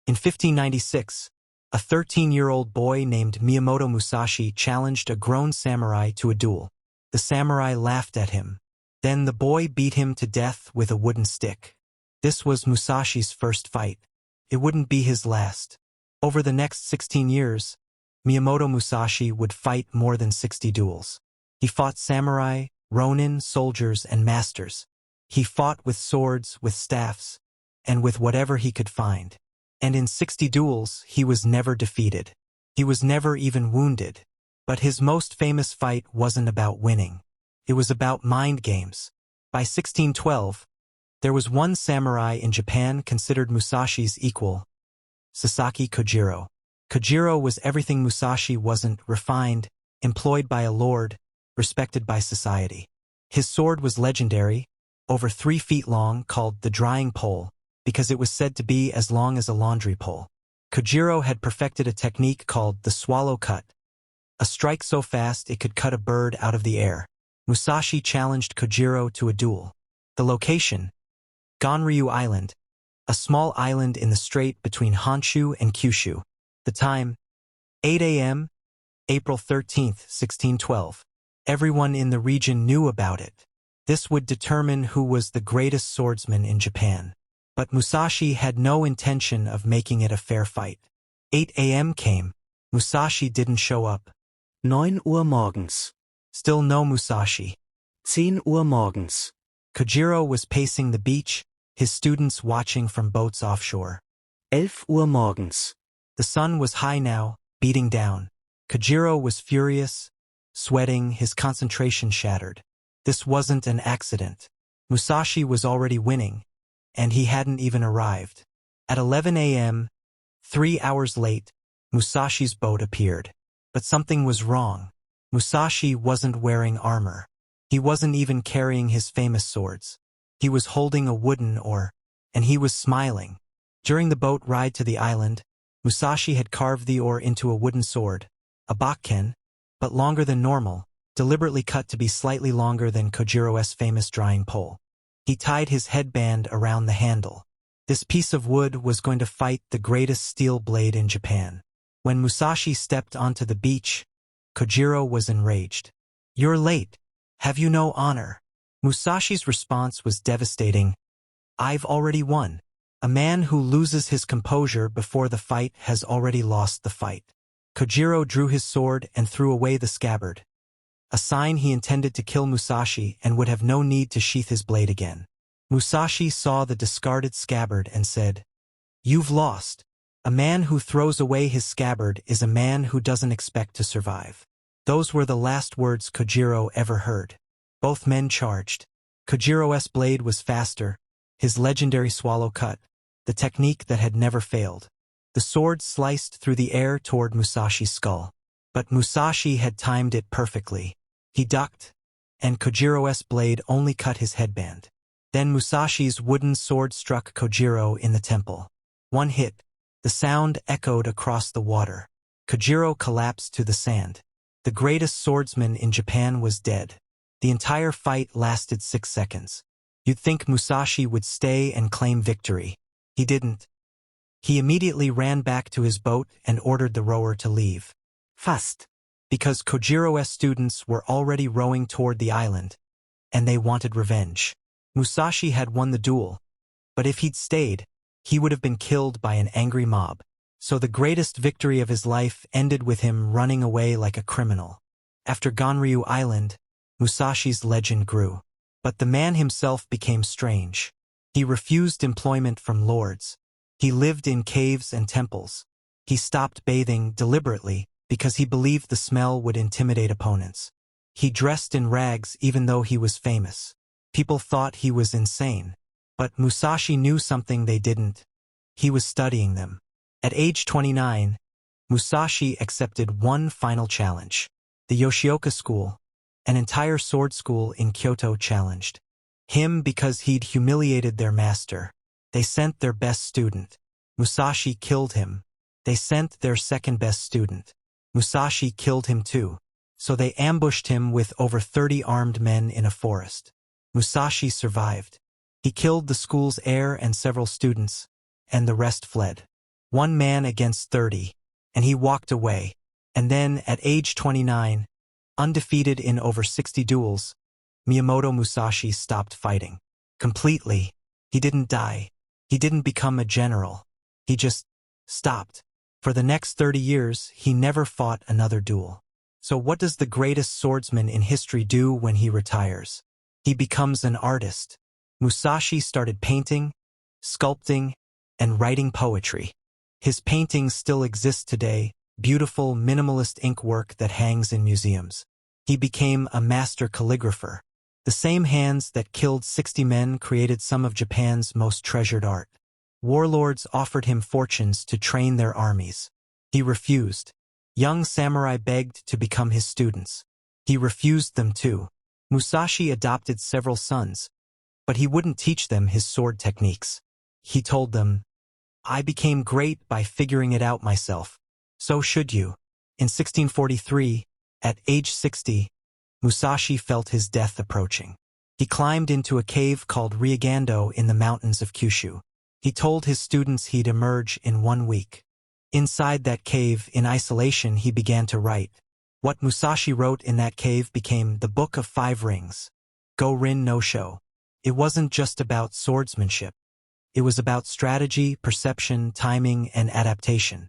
In 1596, a 13-year-old boy named Miyamoto Musashi challenged a grown samurai to a duel. The samurai laughed at him. Then the boy beat him to death with a wooden stick. This was Musashi's first fight. It wouldn't be his last. Over the next 16 years, Miyamoto Musashi would fight more than 60 duels. He fought samurai, ronin, soldiers, and masters. He fought with swords, with staffs, and with whatever he could find. And in 60 duels, he was never defeated. He was never even wounded. But his most famous fight wasn't about winning. It was about mind games. By 1612, there was one samurai in Japan considered Musashi's equal, Sasaki Kojiro. Kojiro was everything Musashi wasn't: refined, employed by a lord, respected by society. His sword was legendary, over 3 feet long, called the drying pole, because it was said to be as long as a laundry pole. Kojiro had perfected a technique called the swallow cut, a strike so fast it could cut a bird out of the air. Musashi challenged Kojiro to a duel. The location: Ganryu Island, a small island in the strait between Honshu and Kyushu. The time: 8 a.m., April 13, 1612. Everyone in the region knew about it. This would determine who was the greatest swordsman in Japan. But Musashi had no intention of making it a fair fight. 8 a.m. came. Musashi didn't show up. 9 Uhr morgens. Still no Musashi. 10 Uhr morgens. Kojiro was pacing the beach, his students watching from boats offshore. 11 Uhr morgens. The sun was high now, beating down. Kojiro was furious, sweating, his concentration shattered. This wasn't an accident. Musashi was already winning, and he hadn't even arrived. At 11 a.m., 3 hours late, Musashi's boat appeared. But something was wrong. Musashi wasn't wearing armor. He wasn't even carrying his famous swords. He was holding a wooden oar, and he was smiling. During the boat ride to the island, Musashi had carved the oar into a wooden sword, a bakken, but longer than normal, deliberately cut to be slightly longer than Kojiro's famous drying pole. He tied his headband around the handle. This piece of wood was going to fight the greatest steel blade in Japan. When Musashi stepped onto the beach, Kojiro was enraged. "You're late. Have you no honor?" Musashi's response was devastating. "I've already won. A man who loses his composure before the fight has already lost the fight." Kojiro drew his sword and threw away the scabbard, a sign he intended to kill Musashi and would have no need to sheath his blade again. Musashi saw the discarded scabbard and said, "You've lost. A man who throws away his scabbard is a man who doesn't expect to survive." Those were the last words Kojiro ever heard. Both men charged. Kojiro's blade was faster, his legendary swallow cut, the technique that had never failed. The sword sliced through the air toward Musashi's skull. But Musashi had timed it perfectly. He ducked, and Kojiro's blade only cut his headband. Then Musashi's wooden sword struck Kojiro in the temple. One hit. The sound echoed across the water. Kojiro collapsed to the sand. The greatest swordsman in Japan was dead. The entire fight lasted 6 seconds. You'd think Musashi would stay and claim victory. He didn't. He immediately ran back to his boat and ordered the rower to leave. Fast. Because Kojiro's students were already rowing toward the island, and they wanted revenge. Musashi had won the duel, but if he'd stayed, he would have been killed by an angry mob. So the greatest victory of his life ended with him running away like a criminal. After Ganryu Island, Musashi's legend grew. But the man himself became strange. He refused employment from lords. He lived in caves and temples. He stopped bathing deliberately because he believed the smell would intimidate opponents. He dressed in rags even though he was famous. People thought he was insane. But Musashi knew something they didn't. He was studying them. At age 29, Musashi accepted one final challenge. The Yoshioka School, an entire sword school in Kyoto, challenged him because he'd humiliated their master. They sent their best student. Musashi killed him. They sent their second best student. Musashi killed him too. So they ambushed him with over 30 armed men in a forest. Musashi survived. He killed the school's heir and several students, and the rest fled. One man against 30. And he walked away. And then, at age 29, undefeated in over 60 duels, Miyamoto Musashi stopped fighting. Completely. He didn't die. He didn't become a general. He just stopped. For the next 30 years, he never fought another duel. So what does the greatest swordsman in history do when he retires? He becomes an artist. Musashi started painting, sculpting, and writing poetry. His paintings still exist today, beautiful minimalist ink work that hangs in museums. He became a master calligrapher. The same hands that killed 60 men created some of Japan's most treasured art. Warlords offered him fortunes to train their armies. He refused. Young samurai begged to become his students. He refused them too. Musashi adopted several sons, but he wouldn't teach them his sword techniques. He told them, "I became great by figuring it out myself. So should you." In 1643, at age 60, Musashi felt his death approaching. He climbed into a cave called Ryagando in the mountains of Kyushu. He told his students he'd emerge in 1 week. Inside that cave, in isolation, he began to write. What Musashi wrote in that cave became the Book of 5 Rings. Go-Rin no-Sho. It wasn't just about swordsmanship. It was about strategy, perception, timing, and adaptation.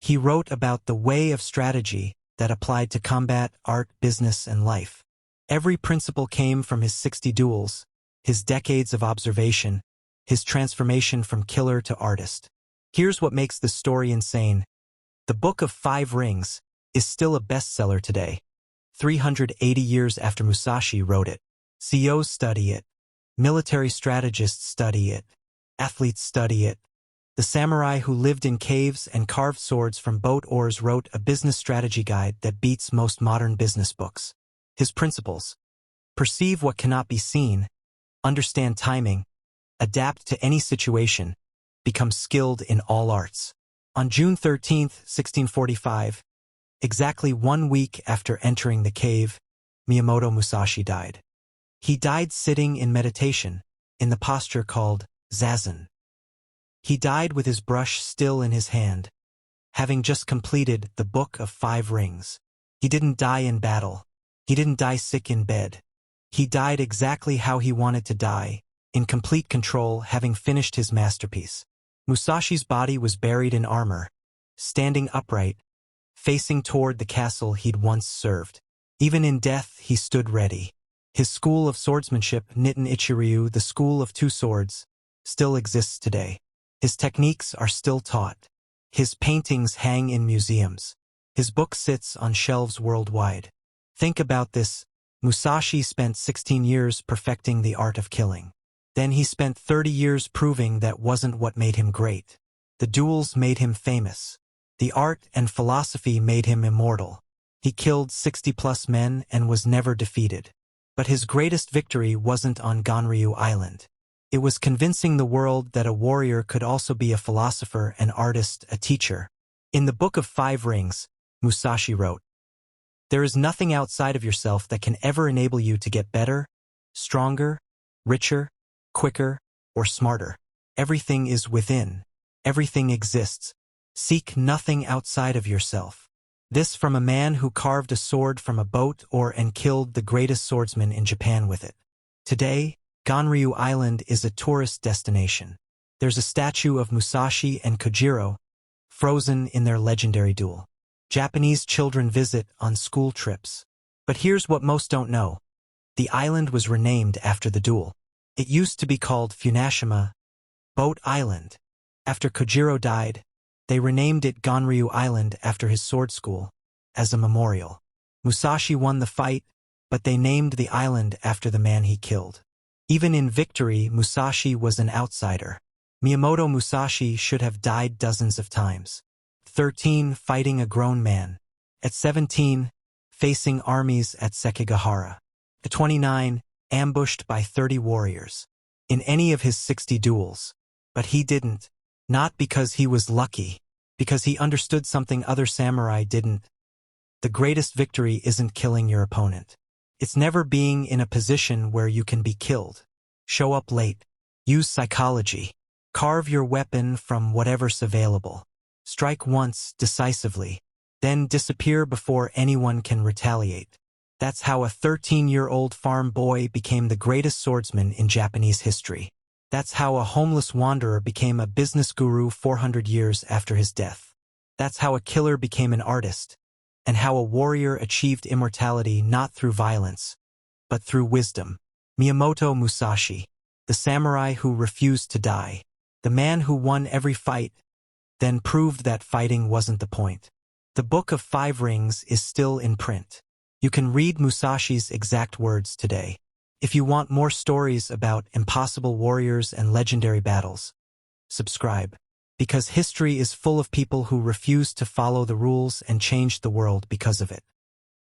He wrote about the way of strategy that applied to combat, art, business, and life. Every principle came from his 60 duels, his decades of observation, his transformation from killer to artist. Here's what makes this story insane. The Book of 5 Rings is still a bestseller today, 380 years after Musashi wrote it. CEOs study it. Military strategists study it. Athletes study it. The samurai who lived in caves and carved swords from boat oars wrote a business strategy guide that beats most modern business books. His principles: perceive what cannot be seen, understand timing, adapt to any situation, become skilled in all arts. On June 13, 1645, exactly 1 week after entering the cave, Miyamoto Musashi died. He died sitting in meditation, in the posture called zazen. He died with his brush still in his hand, having just completed the Book of 5 Rings. He didn't die in battle. He didn't die sick in bed. He died exactly how he wanted to die, in complete control, having finished his masterpiece. Musashi's body was buried in armor, standing upright, facing toward the castle he'd once served. Even in death, he stood ready. His school of swordsmanship, Nitten Ichiryu, the school of 2 swords, still exists today. His techniques are still taught. His paintings hang in museums. His book sits on shelves worldwide. Think about this. Musashi spent 16 years perfecting the art of killing. Then he spent 30 years proving that wasn't what made him great. The duels made him famous. The art and philosophy made him immortal. He killed 60+ men and was never defeated. But his greatest victory wasn't on Ganryu Island. It was convincing the world that a warrior could also be a philosopher, an artist, a teacher. In the Book of 5 Rings, Musashi wrote, "There is nothing outside of yourself that can ever enable you to get better, stronger, richer, quicker, or smarter. Everything is within. Everything exists. Seek nothing outside of yourself." This from a man who carved a sword from a boat oar and killed the greatest swordsman in Japan with it. Today, Ganryu Island is a tourist destination. There's a statue of Musashi and Kojiro, frozen in their legendary duel. Japanese children visit on school trips. But here's what most don't know. The island was renamed after the duel. It used to be called Funashima, Boat Island. After Kojiro died, they renamed it Ganryu Island after his sword school, as a memorial. Musashi won the fight, but they named the island after the man he killed. Even in victory, Musashi was an outsider. Miyamoto Musashi should have died dozens of times. 13, fighting a grown man. At 17, facing armies at Sekigahara. At 29, ambushed by 30 warriors. In any of his 60 duels. But he didn't. Not because he was lucky. Because he understood something other samurai didn't. The greatest victory isn't killing your opponent. It's never being in a position where you can be killed. Show up late. Use psychology. Carve your weapon from whatever's available. Strike once, decisively, then disappear before anyone can retaliate. That's how a 13-year-old farm boy became the greatest swordsman in Japanese history. That's how a homeless wanderer became a business guru 400 years after his death. That's how a killer became an artist, and how a warrior achieved immortality not through violence, but through wisdom. Miyamoto Musashi, the samurai who refused to die, the man who won every fight, then proved that fighting wasn't the point. The Book of Five Rings is still in print. You can read Musashi's exact words today. If you want more stories about impossible warriors and legendary battles, subscribe. Because history is full of people who refused to follow the rules and changed the world because of it.